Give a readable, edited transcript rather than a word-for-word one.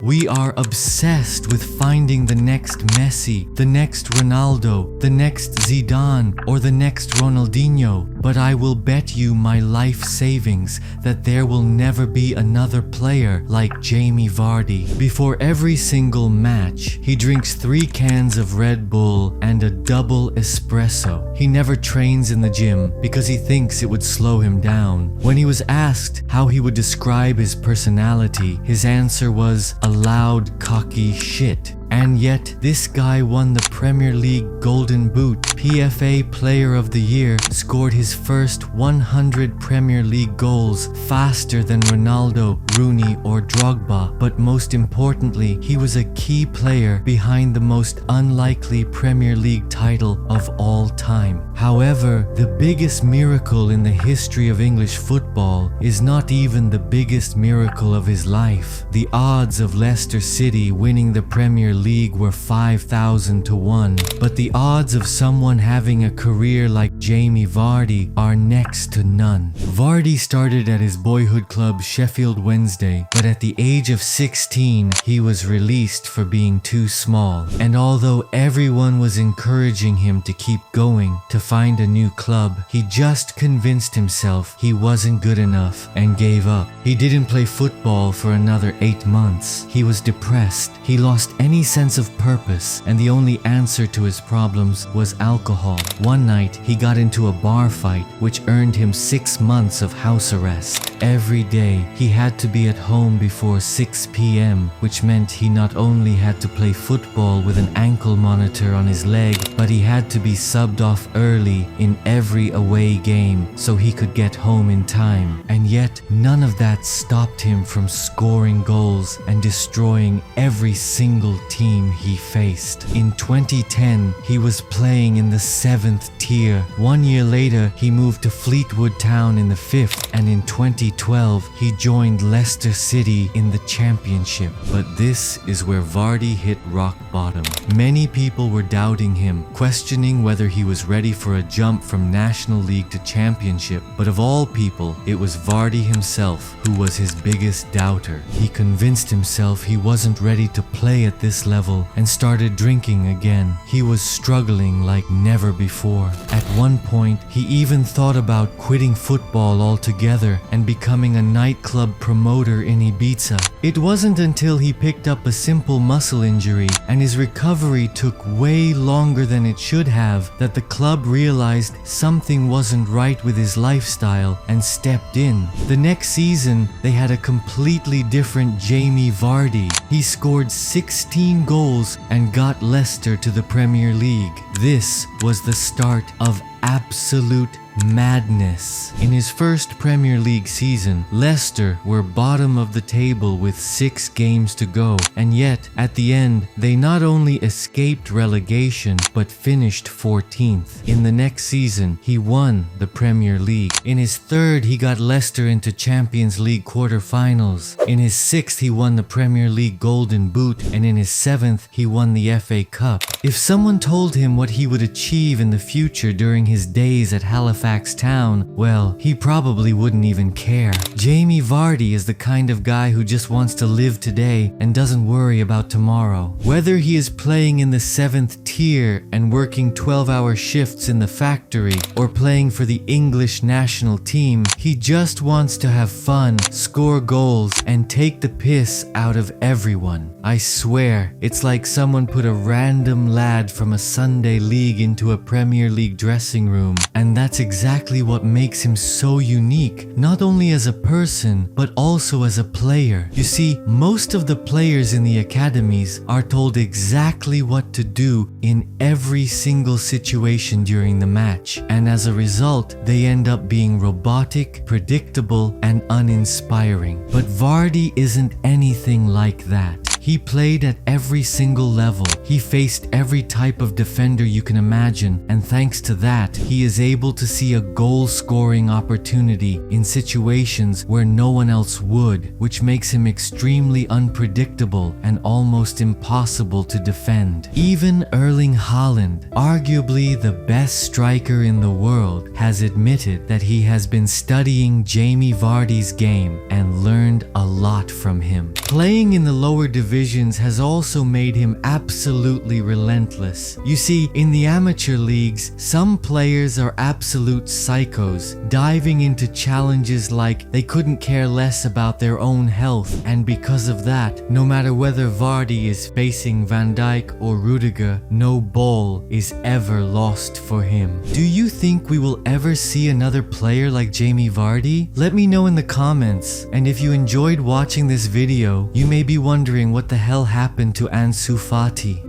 We are obsessed with finding the next Messi, the next Ronaldo, the next Zidane, or the next Ronaldinho. But I will bet you my life savings that there will never be another player like Jamie Vardy. Before every single match, he drinks 3 cans of Red Bull and a double espresso. He never trains in the gym because he thinks it would slow him down. When he was asked how he would describe his personality, his answer was a loud, cocky shit. And yet, this guy won the Premier League Golden Boot, PFA Player of the Year, scored his first 100 Premier League goals faster than Ronaldo, Rooney or Drogba. But most importantly, he was a key player behind the most unlikely Premier League title of all time. However, the biggest miracle in the history of English football is not even the biggest miracle of his life. The odds of Leicester City winning the Premier League were 5,000 to 1, but the odds of someone having a career like Jamie Vardy are next to none. Vardy started at his boyhood club Sheffield Wednesday, but at the age of 16, he was released for being too small. And although everyone was encouraging him to keep going, to find a new club, he just convinced himself he wasn't good enough and gave up. He didn't play football for another 8 months. He was depressed. He lost any sense of purpose, and the only answer to his problems was alcohol. One night, he got into a bar fight, which earned him 6 months of house arrest. Every day, he had to be at home before 6 p.m., which meant he not only had to play football with an ankle monitor on his leg, but he had to be subbed off early in every away game so he could get home in time. And yet, none of that stopped him from scoring goals and destroying every single team he faced. In 2010, he was playing in the 7th tier. 1 year later, he moved to Fleetwood Town in the 5th, and in 2012, he joined Leicester City in the Championship. But this is where Vardy hit rock bottom. Many people were doubting him, questioning whether he was ready for a jump from National League to Championship. But of all people, it was Vardy himself who was his biggest doubter. He convinced himself he wasn't ready to play at this level and started drinking again. He was struggling like never before. At one point, he even thought about quitting football altogether and becoming a nightclub promoter in Ibiza. It wasn't until he picked up a simple muscle injury and his recovery took way longer than it should have that the club realized something wasn't right with his lifestyle and stepped in. The next season, they had a completely different Jamie Vardy. He scored 16 goals and got Leicester to the Premier League. This was the start of absolute madness. In his first Premier League season, Leicester were bottom of the table with 6 games to go, and yet, at the end, they not only escaped relegation, but finished 14th. In the next season, he won the Premier League. In his third, he got Leicester into Champions League quarter-finals. In his 6th, he won the Premier League Golden Boot, and in his 7th, he won the FA Cup. If someone told him what he would achieve in the future during his days at Halifax Town, well, he probably wouldn't even care. Jamie Vardy is the kind of guy who just wants to live today and doesn't worry about tomorrow. Whether he is playing in the 7th tier and working 12-hour shifts in the factory or playing for the English national team, he just wants to have fun, score goals, and take the piss out of everyone. I swear, it's like someone put a random lad from a Sunday league into a Premier League dressing room, and that's exactly what makes him so unique, not only as a person, but also as a player. You see, most of the players in the academies are told exactly what to do in every single situation during the match, and as a result, they end up being robotic, predictable, and uninspiring. But Vardy isn't anything like that. He played at every single level. He faced every type of defender you can imagine, and thanks to that, he is able to see a goal-scoring opportunity in situations where no one else would, which makes him extremely unpredictable and almost impossible to defend. Even Erling Haaland, arguably the best striker in the world, has admitted that he has been studying Jamie Vardy's game and learned a lot from him. Playing in the lower divisions has also made him absolutely relentless. You see, in the amateur leagues, some players are absolute psychos, diving into challenges like they couldn't care less about their own health, and because of that, no matter whether Vardy is facing Van Dijk or Rudiger, no ball is ever lost for him. Do you think we will ever see another player like Jamie Vardy? Let me know in the comments, and if you enjoyed watching this video, you may be wondering what the hell happened to Ansu Fati.